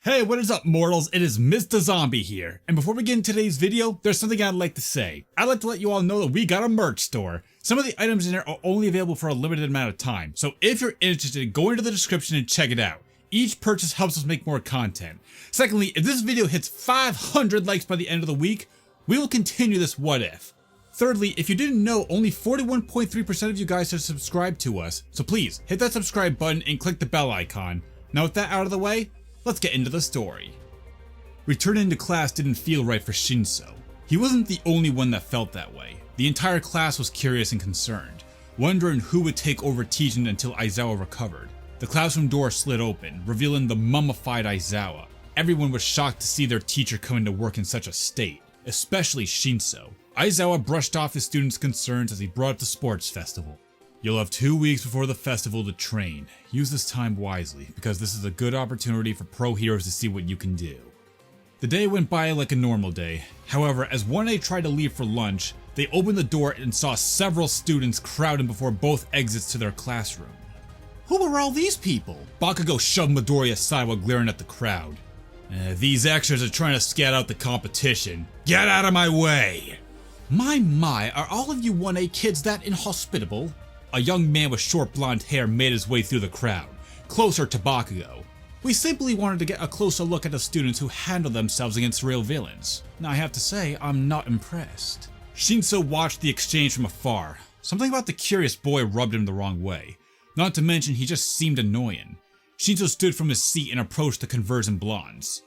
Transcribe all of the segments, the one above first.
Hey, what is up, mortals? It is Mr. Zombie here, and before we get into today's video, there's something I'd like to say. I'd like to let you all know that we got a merch store. Some of the items in there are only available for a limited amount of time, so if you're interested, go into the description and check it out. Each purchase helps us make more content. Secondly, if this video hits 500 likes by the end of the week, we will continue this what if. Thirdly, if you didn't know, only 41.3% of you guys have subscribed to us, so please hit that subscribe button and click the bell icon. Now with that out of the way, let's get into the story. Returning to class didn't feel right for Shinso. He wasn't the only one that felt that way. The entire class was curious and concerned, wondering who would take over teaching until Aizawa recovered. The classroom door slid open, revealing the mummified Aizawa. Everyone was shocked to see their teacher coming to work in such a state, especially Shinso. Aizawa brushed off his students' concerns as he brought up the sports festival. You'll have 2 weeks before the festival to train. Use this time wisely, because this is a good opportunity for pro heroes to see what you can do. The day went by like a normal day. However, as 1A tried to leave for lunch, they opened the door and saw several students crowding before both exits to their classroom. Who are all these people? Bakugo shoved Midori aside while glaring at the crowd. These extras are trying to scout out the competition. Get out of my way! My, are all of you 1A kids that inhospitable? A young man with short blonde hair made his way through the crowd, closer to Bakugo. We simply wanted to get a closer look at the students who handle themselves against real villains. Now I have to say, I'm not impressed. Shinso watched the exchange from afar. Something about the curious boy rubbed him the wrong way. Not to mention he just seemed annoying. Shinso stood from his seat and approached the conversing blondes.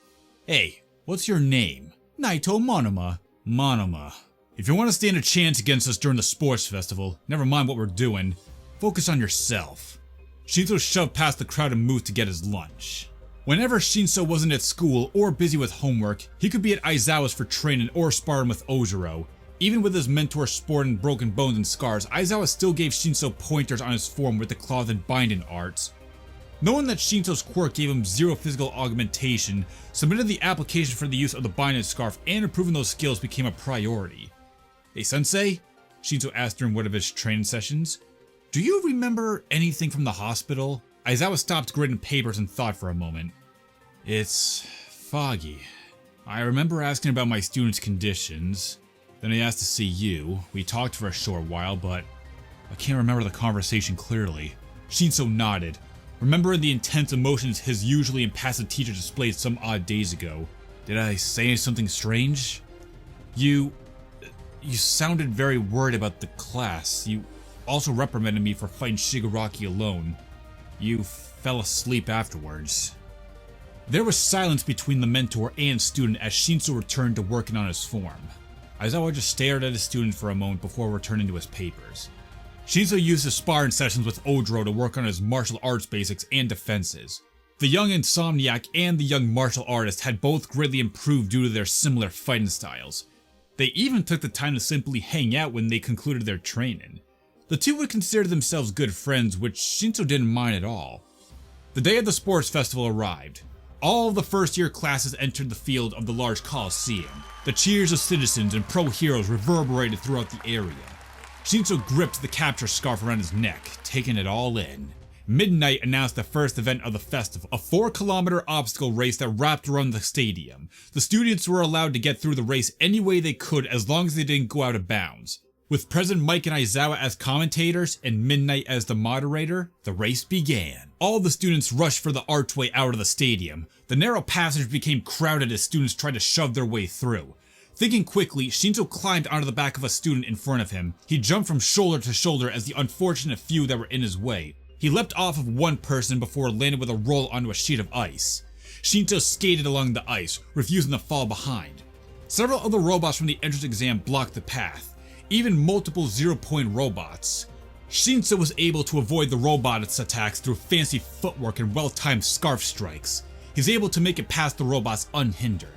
Hey, what's your name? Naito Monoma. Monoma. If you want to stand a chance against us during the sports festival, never mind what we're doing, focus on yourself. Shinso shoved past the crowd and moved to get his lunch. Whenever Shinso wasn't at school or busy with homework, he could be at Aizawa's for training or sparring with Ojiro. Even with his mentor sporting broken bones and scars, Aizawa still gave Shinso pointers on his form with the cloth and binding arts. Knowing that Shinso's quirk gave him zero physical augmentation, submitting the application for the use of the binding scarf and improving those skills became a priority. Hey sensei? Shinso asked during one of his training sessions. Do you remember anything from the hospital? Aizawa stopped grading papers and thought for a moment. It's foggy. I remember asking about my students' conditions. Then I asked to see you. We talked for a short while, but I can't remember the conversation clearly. Shinso nodded, remembering the intense emotions his usually impassive teacher displayed some odd days ago. Did I say something strange? You sounded very worried about the class. You also reprimanded me for fighting Shigaraki alone. You fell asleep afterwards. There was silence between the mentor and student as Shinso returned to working on his form. Aizawa just stared at his student for a moment before returning to his papers. Shinso used his sparring sessions with Ojiro to work on his martial arts basics and defenses. The young insomniac and the young martial artist had both greatly improved due to their similar fighting styles. They even took the time to simply hang out when they concluded their training. The two would consider themselves good friends, which Shinso didn't mind at all. The day of the sports festival arrived. All of the first year classes entered the field of the large coliseum. The cheers of citizens and pro heroes reverberated throughout the area. Shinso gripped the capture scarf around his neck, taking it all in. Midnight announced the first event of the festival, a 4-kilometer obstacle race that wrapped around the stadium. The students were allowed to get through the race any way they could as long as they didn't go out of bounds. With President Mike and Aizawa as commentators and Midnight as the moderator, the race began. All the students rushed for the archway out of the stadium. The narrow passage became crowded as students tried to shove their way through. Thinking quickly, Shinso climbed onto the back of a student in front of him. He jumped from shoulder to shoulder as the unfortunate few that were in his way. He leapt off of one person before landing with a roll onto a sheet of ice. Shinso skated along the ice, refusing to fall behind. Several other robots from the entrance exam blocked the path, even multiple zero-point robots. Shinso was able to avoid the robots' attacks through fancy footwork and well-timed scarf strikes. He was able to make it past the robots unhindered.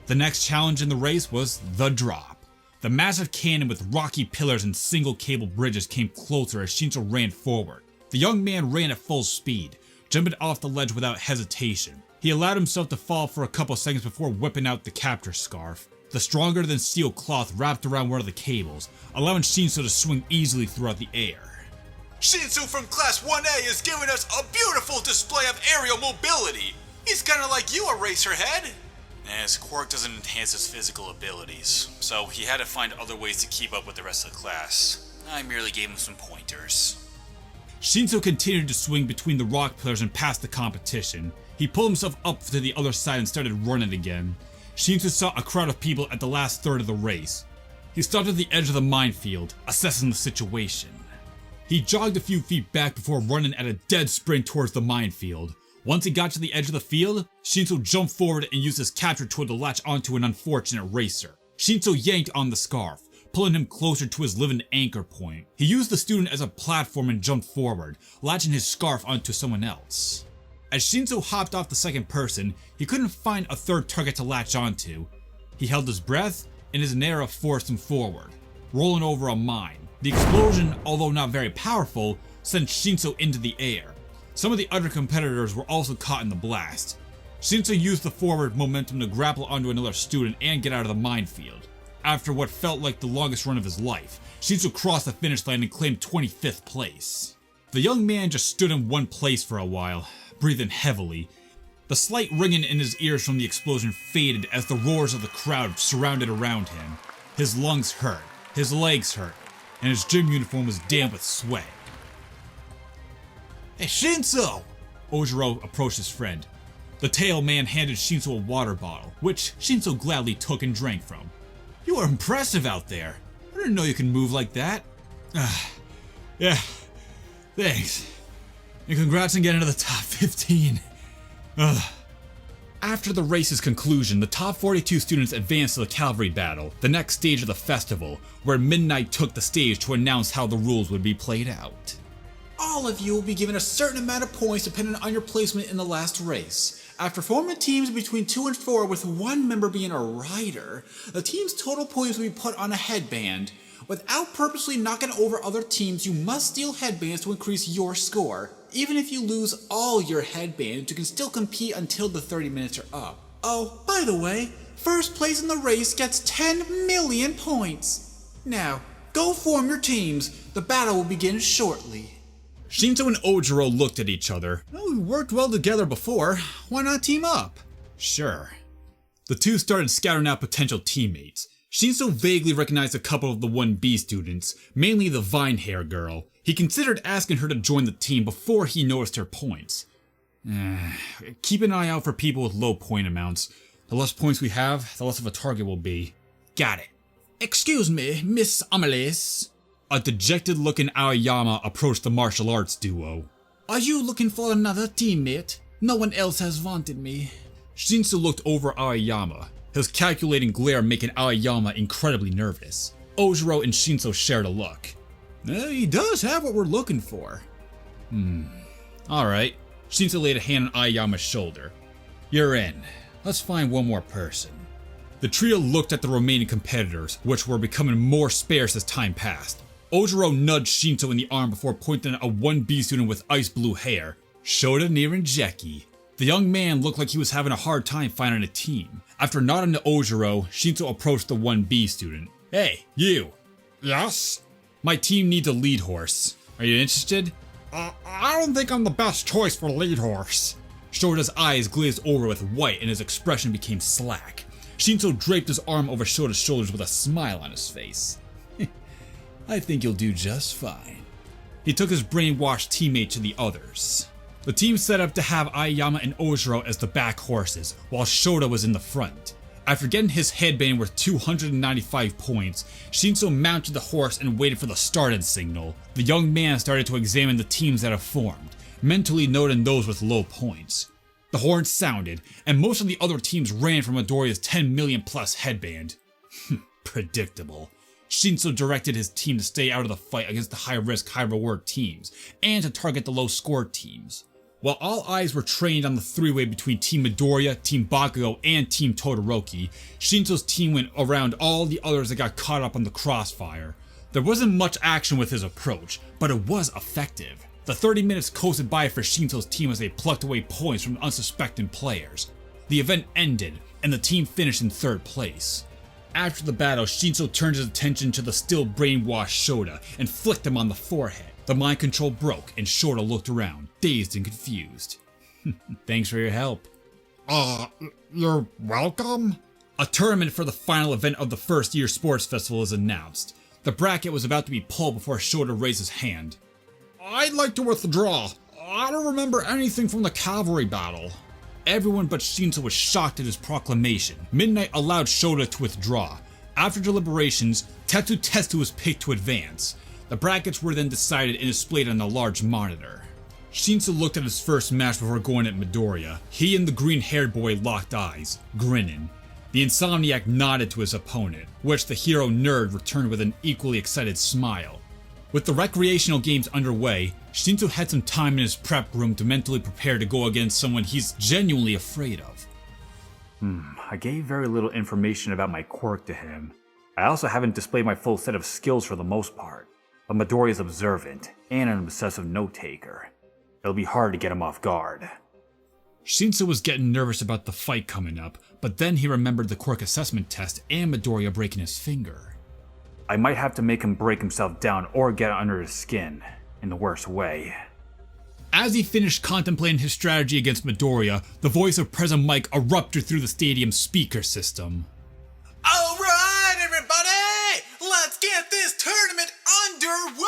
The next challenge in the race was the drop. The massive cannon with rocky pillars and single cable bridges came closer as Shinso ran forward. The young man ran at full speed, jumping off the ledge without hesitation. He allowed himself to fall for a couple seconds before whipping out the capture scarf. The stronger than steel cloth wrapped around one of the cables, allowing Shinso to swing easily throughout the air. Shinso from Class 1A is giving us a beautiful display of aerial mobility. He's kinda like you, Eraserhead! His quirk doesn't enhance his physical abilities, so he had to find other ways to keep up with the rest of the class. I merely gave him some pointers. Shinso continued to swing between the rock pillars and past the competition. He pulled himself up to the other side and started running again. Shinso saw a crowd of people at the last third of the race. He stopped at the edge of the minefield, assessing the situation. He jogged a few feet back before running at a dead sprint towards the minefield. Once he got to the edge of the field, Shinso jumped forward and used his capture tool to latch onto an unfortunate racer. Shinso yanked on the scarf, pulling him closer to his living anchor point. He used the student as a platform and jumped forward, latching his scarf onto someone else. As Shinso hopped off the second person, he couldn't find a third target to latch onto. He held his breath, and his Nera forced him forward, rolling over a mine. The explosion, although not very powerful, sent Shinso into the air. Some of the other competitors were also caught in the blast. Shinso used the forward momentum to grapple onto another student and get out of the minefield. After what felt like the longest run of his life, Shinso crossed the finish line and claimed 25th place. The young man just stood in one place for a while, breathing heavily. The slight ringing in his ears from the explosion faded as the roars of the crowd surrounded around him. His lungs hurt, his legs hurt, and his gym uniform was damp with sweat. Hey Shinso! Ojiro approached his friend. The tail man handed Shinso a water bottle, which Shinso gladly took and drank from. You are impressive out there. I didn't know you could move like that. Yeah, thanks. And congrats on getting to the top 15. After the race's conclusion, the top 42 students advanced to the Cavalry Battle, the next stage of the festival, where Midnight took the stage to announce how the rules would be played out. All of you will be given a certain amount of points depending on your placement in the last race. After forming teams between 2 and 4 with one member being a rider, the team's total points will be put on a headband. Without purposely knocking over other teams, you must steal headbands to increase your score. Even if you lose all your headbands, you can still compete until the 30 minutes are up. Oh, by the way, first place in the race gets 10 million points. Now, go form your teams. The battle will begin shortly. Shinso and Ojiro looked at each other. Oh, we worked well together before. Why not team up? Sure. The two started scattering out potential teammates. Shinso vaguely recognized a couple of the 1B students, mainly the vine hair girl. He considered asking her to join the team before he noticed her points. Keep an eye out for people with low point amounts. The less points we have, the less of a target will be. Got it. Excuse me, Miss Amelis. A dejected-looking Aoyama approached the martial arts duo. Are you looking for another teammate? No one else has wanted me. Shinso looked over Aoyama, his calculating glare making Aoyama incredibly nervous. Ojiro and Shinso shared a look. He does have what we're looking for. Alright. Shinso laid a hand on Aoyama's shoulder. You're in. Let's find one more person. The trio looked at the remaining competitors, which were becoming more sparse as time passed. Ojiro nudged Shinso in the arm before pointing at a 1B student with ice blue hair, Shota Niranjeki. The young man looked like he was having a hard time finding a team. After nodding to Ojiro, Shinso approached the 1B student. Hey, you. Yes? My team needs a lead horse. Are you interested? I don't think I'm the best choice for lead horse. Shota's eyes glazed over with white and his expression became slack. Shinso draped his arm over Shota's shoulders with a smile on his face. I think you'll do just fine. He took his brainwashed teammate to the others. The team set up to have Aoyama and Ojiro as the back horses, while Shota was in the front. After getting his headband worth 295 points, Shinso mounted the horse and waited for the starting signal. The young man started to examine the teams that have formed, mentally noting those with low points. The horn sounded, and most of the other teams ran from Midoriya's 10 million plus headband. Predictable. Shinso directed his team to stay out of the fight against the high-risk, high-reward teams, and to target the low-score teams. While all eyes were trained on the three-way between Team Midoriya, Team Bakugo, and Team Todoroki, Shinso's team went around all the others that got caught up on the crossfire. There wasn't much action with his approach, but it was effective. The 30 minutes coasted by for Shinso's team as they plucked away points from unsuspecting players. The event ended, and the team finished in third place. After the battle, Shinso turned his attention to the still brainwashed Shota and flicked him on the forehead. The mind control broke and Shota looked around, dazed and confused. Thanks for your help. You're welcome? A tournament for the final event of the first year sports festival is announced. The bracket was about to be pulled before Shota raised his hand. I'd like to withdraw. I don't remember anything from the Cavalry Battle. Everyone but Shinso was shocked at his proclamation. Midnight allowed Shota to withdraw. After deliberations, Tetsu Tetsu was picked to advance. The brackets were then decided and displayed on a large monitor. Shinso looked at his first match before going at Midoriya. He and the green-haired boy locked eyes, grinning. The Insomniac nodded to his opponent, which the hero nerd returned with an equally excited smile. With the recreational games underway, Shinso had some time in his prep room to mentally prepare to go against someone he's genuinely afraid of. I gave very little information about my quirk to him. I also haven't displayed my full set of skills for the most part, but Midoriya is observant and an obsessive note-taker. It'll be hard to get him off guard. Shinso was getting nervous about the fight coming up, but then he remembered the quirk assessment test and Midoriya breaking his finger. I might have to make him break himself down or get under his skin, in the worst way. As he finished contemplating his strategy against Midoriya, the voice of President Mike erupted through the stadium's speaker system. Alright everybody, let's get this tournament underway!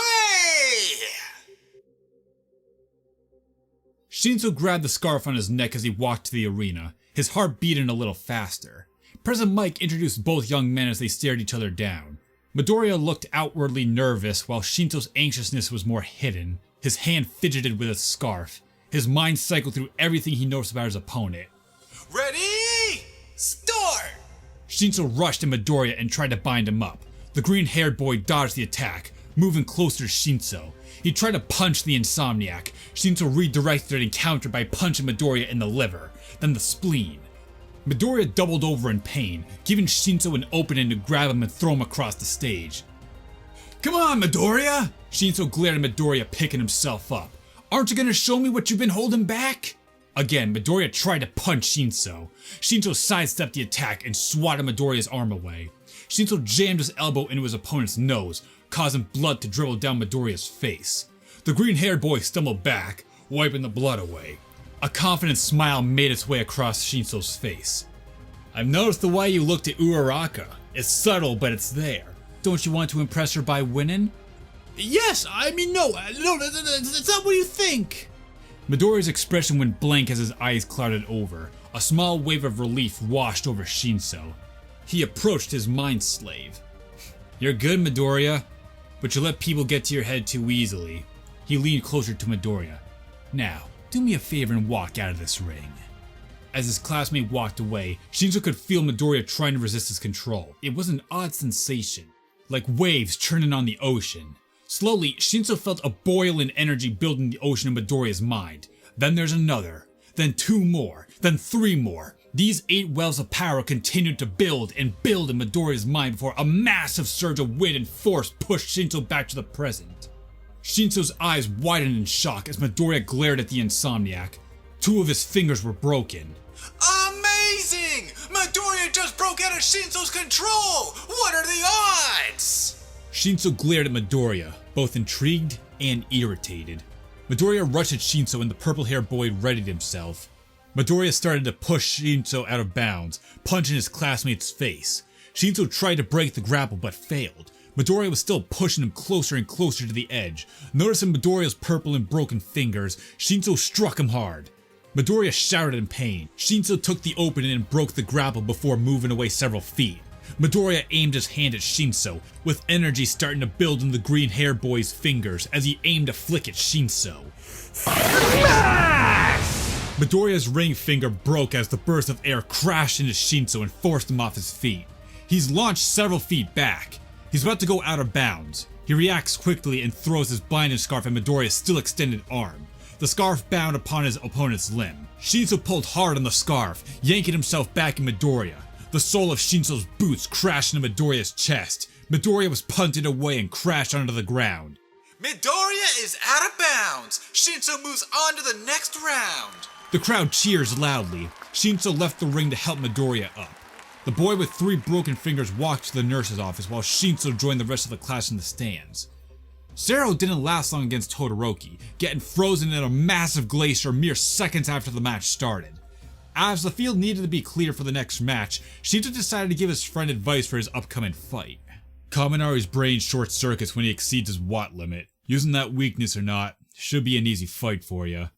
Shinso grabbed the scarf on his neck as he walked to the arena, his heart beating a little faster. President Mike introduced both young men as they stared each other down. Midoriya looked outwardly nervous while Shinso's anxiousness was more hidden. His hand fidgeted with his scarf. His mind cycled through everything he noticed about his opponent. Ready? Start! Shinso rushed at Midoriya and tried to bind him up. The green-haired boy dodged the attack, moving closer to Shinso. He tried to punch the Insomniac. Shinso redirected and countered by punching Midoriya in the liver, then the spleen. Midoriya doubled over in pain, giving Shinso an opening to grab him and throw him across the stage. Come on, Midoriya! Shinso glared at Midoriya, picking himself up. Aren't you gonna show me what you've been holding back? Again, Midoriya tried to punch Shinso. Shinso sidestepped the attack and swatted Midoriya's arm away. Shinso jammed his elbow into his opponent's nose, causing blood to dribble down Midoriya's face. The green-haired boy stumbled back, wiping the blood away. A confident smile made its way across Shinso's face. I've noticed the way you looked at Uraraka. It's subtle, but it's there. Don't you want to impress her by winning? Yes, no, that's not what you think. Midoriya's expression went blank as his eyes clouded over. A small wave of relief washed over Shinso. He approached his mind slave. You're good, Midoriya, but you let people get to your head too easily. He leaned closer to Midoriya. Now, do me a favor and walk out of this ring. As his classmate walked away, Shinso could feel Midoriya trying to resist his control. It was an odd sensation, like waves churning on the ocean. Slowly, Shinso felt a boiling energy build in the ocean in Midoriya's mind. Then there's another, then 2 more, then 3 more. These 8 wells of power continued to build and build in Midoriya's mind before a massive surge of wind and force pushed Shinso back to the present. Shinso's eyes widened in shock as Midoriya glared at the Insomniac. 2 of his fingers were broken. Amazing! Midoriya just broke out of Shinso's control! What are the odds? Shinso glared at Midoriya, both intrigued and irritated. Midoriya rushed at Shinso and the purple-haired boy readied himself. Midoriya started to push Shinso out of bounds, punching his classmate's face. Shinso tried to break the grapple but failed. Midoriya was still pushing him closer and closer to the edge. Noticing Midoriya's purple and broken fingers, Shinso struck him hard. Midoriya shouted in pain. Shinso took the opening and broke the grapple before moving away several feet. Midoriya aimed his hand at Shinso, with energy starting to build in the green-haired boy's fingers as he aimed to flick at Shinso. Midoriya's ring finger broke as the burst of air crashed into Shinso and forced him off his feet. He's launched several feet back. He's about to go out of bounds. He reacts quickly and throws his blinding scarf at Midoriya's still extended arm. The scarf bound upon his opponent's limb. Shinso pulled hard on the scarf, yanking himself back in Midoriya. The sole of Shinso's boots crashed into Midoriya's chest. Midoriya was punted away and crashed onto the ground. Midoriya is out of bounds! Shinso moves on to the next round! The crowd cheers loudly. Shinso left the ring to help Midoriya up. The boy with 3 broken fingers walked to the nurse's office while Shinso joined the rest of the class in the stands. Zero didn't last long against Todoroki, getting frozen in a massive glacier mere seconds after the match started. As the field needed to be clear for the next match, Shinso decided to give his friend advice for his upcoming fight. Kaminari's brain short circuits when he exceeds his watt limit. Using that weakness or not, should be an easy fight for you.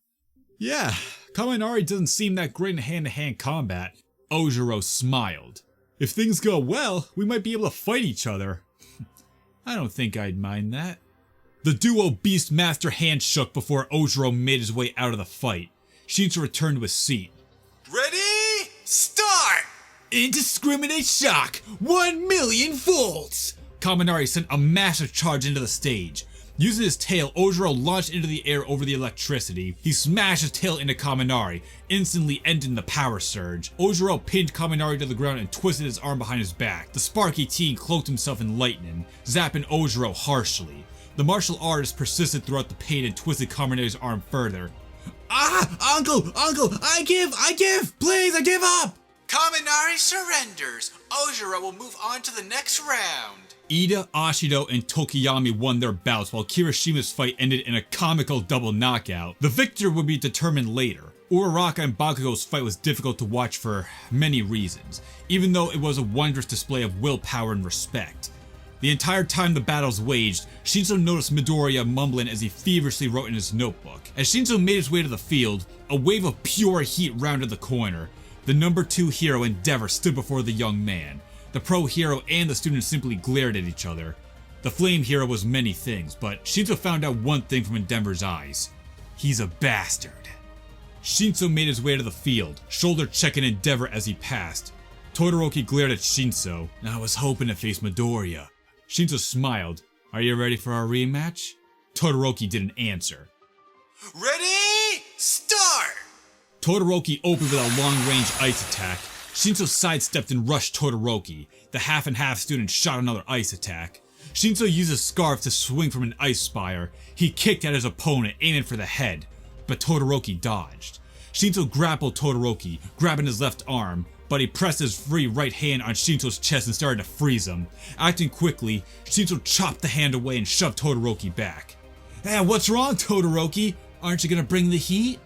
Yeah, Kaminari doesn't seem that great in hand-to-hand combat. Ojiro smiled. If things go well, we might be able to fight each other. I don't think I'd mind that. The duo Beastmaster hand shook before Ojiro made his way out of the fight. Shinso returned to his seat. Ready? Start! Indiscriminate shock! 1,000,000 volts! Kaminari sent a massive charge into the stage. Using his tail, Ojiro launched into the air over the electricity. He smashed his tail into Kaminari, instantly ending the power surge. Ojiro pinned Kaminari to the ground and twisted his arm behind his back. The Sparky teen cloaked himself in lightning, zapping Ojiro harshly. The martial artist persisted throughout the pain and twisted Kaminari's arm further. Ah! Uncle! I give! Please, I give up! Kaminari surrenders. Ojiro will move on to the next round. Ida, Ashido, and Tokiyami won their bouts while Kirishima's fight ended in a comical double knockout. The victor would be determined later. Uraraka and Bakugo's fight was difficult to watch for many reasons, even though it was a wondrous display of willpower and respect. The entire time the battles waged, Shinso noticed Midoriya mumbling as he feverishly wrote in his notebook. As Shinso made his way to the field, a wave of pure heat rounded the corner. The number 2 hero, Endeavor, stood before the young man. The pro hero and the student simply glared at each other. The flame hero was many things, but Shinso found out one thing from Endeavor's eyes. He's a bastard. Shinso made his way to the field, shoulder checking Endeavor as he passed. Todoroki glared at Shinso. I was hoping to face Midoriya. Shinso smiled. Are you ready for our rematch? Todoroki didn't answer. Ready? Start! Todoroki opened with a long-range ice attack. Shinso sidestepped and rushed Todoroki. The half-and-half student shot another ice attack. Shinso used his scarf to swing from an ice spire. He kicked at his opponent, aiming for the head, but Todoroki dodged. Shinso grappled Todoroki, grabbing his left arm, but he pressed his free right hand on Shinso's chest and started to freeze him. Acting quickly, Shinso chopped the hand away and shoved Todoroki back. Hey, what's wrong, Todoroki? Aren't you gonna bring the heat?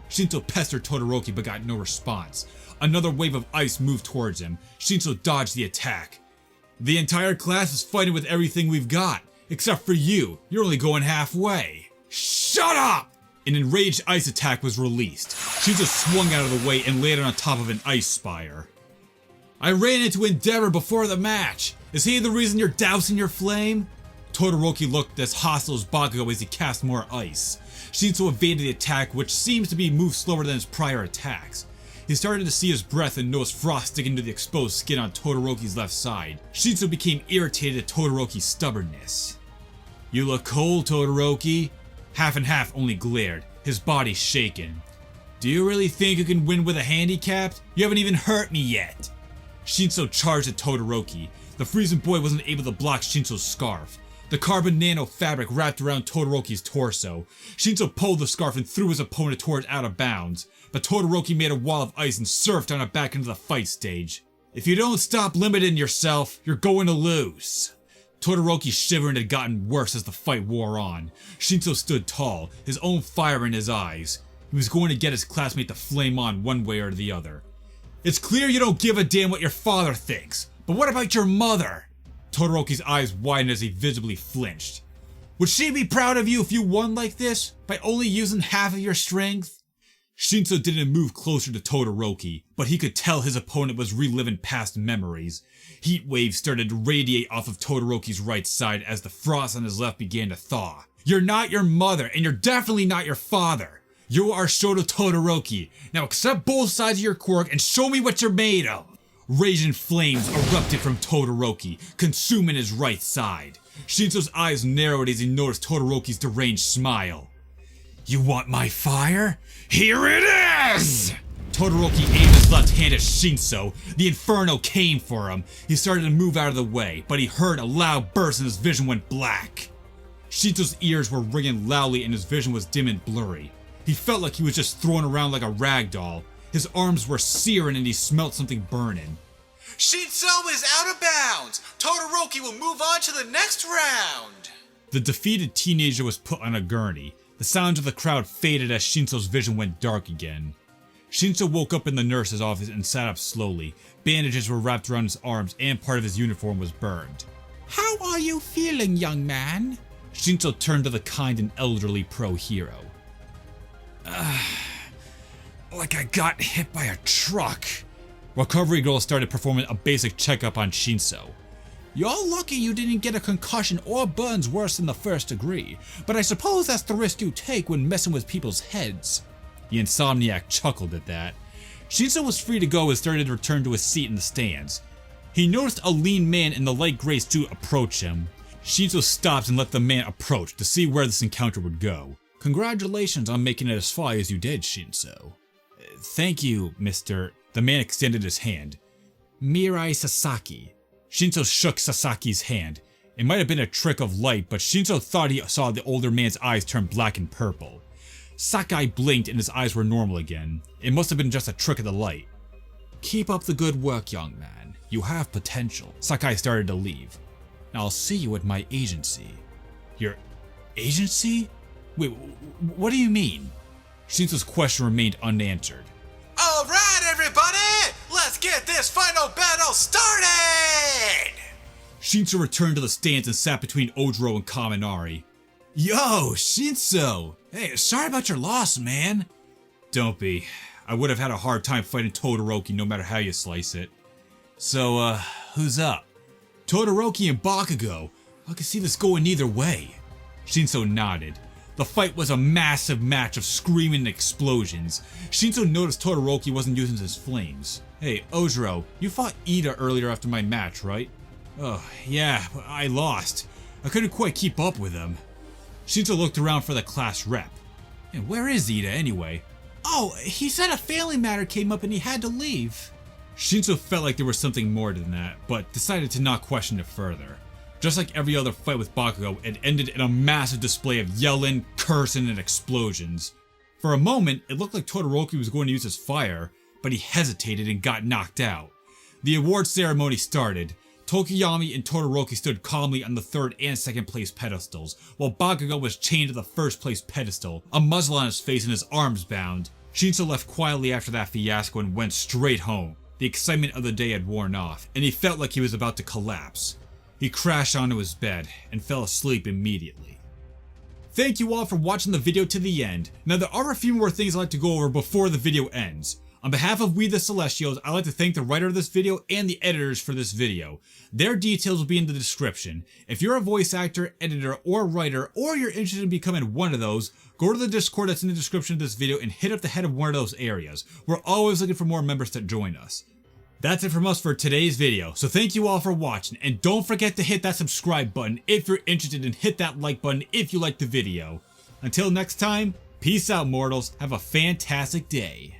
Shinso pestered Todoroki but got no response. Another wave of ice moved towards him. Shinso dodged the attack. The entire class is fighting with everything we've got, except for you. You're only going halfway. Shut up! An enraged ice attack was released. Shinso swung out of the way and landed on top of an ice spire. I ran into Endeavor before the match. Is he the reason you're dousing your flame? Todoroki looked as hostile as Bakugo as he cast more ice. Shinso evaded the attack, which seems to be moved slower than his prior attacks. He started to see his breath and noticed frost sticking to the exposed skin on Todoroki's left side. Shinso became irritated at Todoroki's stubbornness. You look cold, Todoroki. Half and Half only glared, his body shaken. Do you really think you can win with a handicap? You haven't even hurt me yet. Shinso charged at Todoroki. The freezing boy wasn't able to block Shinso's scarf. The carbon nano fabric wrapped around Todoroki's torso. Shinso pulled the scarf and threw his opponent towards out of bounds, but Todoroki made a wall of ice and surfed on it back into the fight stage. If you don't stop limiting yourself, you're going to lose. Todoroki's shivering had gotten worse as the fight wore on. Shinso stood tall, his own fire in his eyes. He was going to get his classmate to flame on one way or the other. It's clear you don't give a damn what your father thinks, but what about your mother? Todoroki's eyes widened as he visibly flinched. Would she be proud of you if you won like this, by only using half of your strength? Shinso didn't move closer to Todoroki, but he could tell his opponent was reliving past memories. Heat waves started to radiate off of Todoroki's right side as the frost on his left began to thaw. You're not your mother, and you're definitely not your father. You are Shoto Todoroki. Now accept both sides of your quirk and show me what you're made of. Raging flames erupted from Todoroki, consuming his right side. Shinso's eyes narrowed as he noticed Todoroki's deranged smile. You want my fire? Here it is! Todoroki aimed his left hand at Shinso. The inferno came for him. He started to move out of the way, but he heard a loud burst and his vision went black. Shinso's ears were ringing loudly and his vision was dim and blurry. He felt like he was just thrown around like a rag doll. His arms were searing and he smelt something burning. Shinso is out of bounds! Todoroki will move on to the next round! The defeated teenager was put on a gurney. The sounds of the crowd faded as Shinso's vision went dark again. Shinso woke up in the nurse's office and sat up slowly. Bandages were wrapped around his arms and part of his uniform was burned. "How are you feeling, young man?" Shinso turned to the kind and elderly pro-hero. Like I got hit by a truck. Recovery girl started performing a basic checkup on Shinso. "You're lucky you didn't get a concussion or burns worse than the first degree, but I suppose that's the risk you take when messing with people's heads." The insomniac chuckled at that. Shinso was free to go and started to return to his seat in the stands. He noticed a lean man in the light gray suit approach him. Shinso stopped and let the man approach to see where this encounter would go. "Congratulations on making it as far as you did, Shinso." "Thank you, Mr." The man extended his hand. "Mirai Sasaki." Shinso shook Sasaki's hand. It might have been a trick of light, but Shinso thought he saw the older man's eyes turn black and purple. Sakai blinked and his eyes were normal again. It must have been just a trick of the light. "Keep up the good work, young man. You have potential." Sakai started to leave. "I'll see you at my agency." "Your agency? Wait, what do you mean?" Shinso's question remained unanswered. Alright, everybody! Let's get this final battle started! Shinso returned to the stands and sat between Ojiro and Kaminari. "Yo, Shinso! Hey, sorry about your loss, man." "Don't be. I would have had a hard time fighting Todoroki no matter how you slice it." "So, who's up?" "Todoroki and Bakugo. I can see this going either way." Shinso nodded. The fight was a massive match of screaming and explosions. Shinso noticed Todoroki wasn't using his flames. "Hey, Ojiro, you fought Ida earlier after my match, right?" "Oh, yeah, but I lost. I couldn't quite keep up with him." Shinso looked around for the class rep. "And where is Ida anyway?" "Oh, he said a family matter came up and he had to leave." Shinso felt like there was something more than that, but decided to not question it further. Just like every other fight with Bakugo, it ended in a massive display of yelling, cursing, and explosions. For a moment, it looked like Todoroki was going to use his fire, but he hesitated and got knocked out. The award ceremony started. Tokiyami and Todoroki stood calmly on the third and second place pedestals, while Bakugo was chained to the first place pedestal, a muzzle on his face and his arms bound. Shinso left quietly after that fiasco and went straight home. The excitement of the day had worn off, and he felt like he was about to collapse. He crashed onto his bed and fell asleep immediately. Thank you all for watching the video to the end. Now there are a few more things I'd like to go over before the video ends. On behalf of We the Celestials, I'd like to thank the writer of this video and the editors for this video. Their details will be in the description. If you're a voice actor, editor, or writer, or you're interested in becoming one of those, go to the Discord that's in the description of this video and hit up the head of one of those areas. We're always looking for more members to join us. That's it from us for today's video, so thank you all for watching, and don't forget to hit that subscribe button if you're interested and hit that like button if you liked the video. Until next time, peace out mortals, have a fantastic day.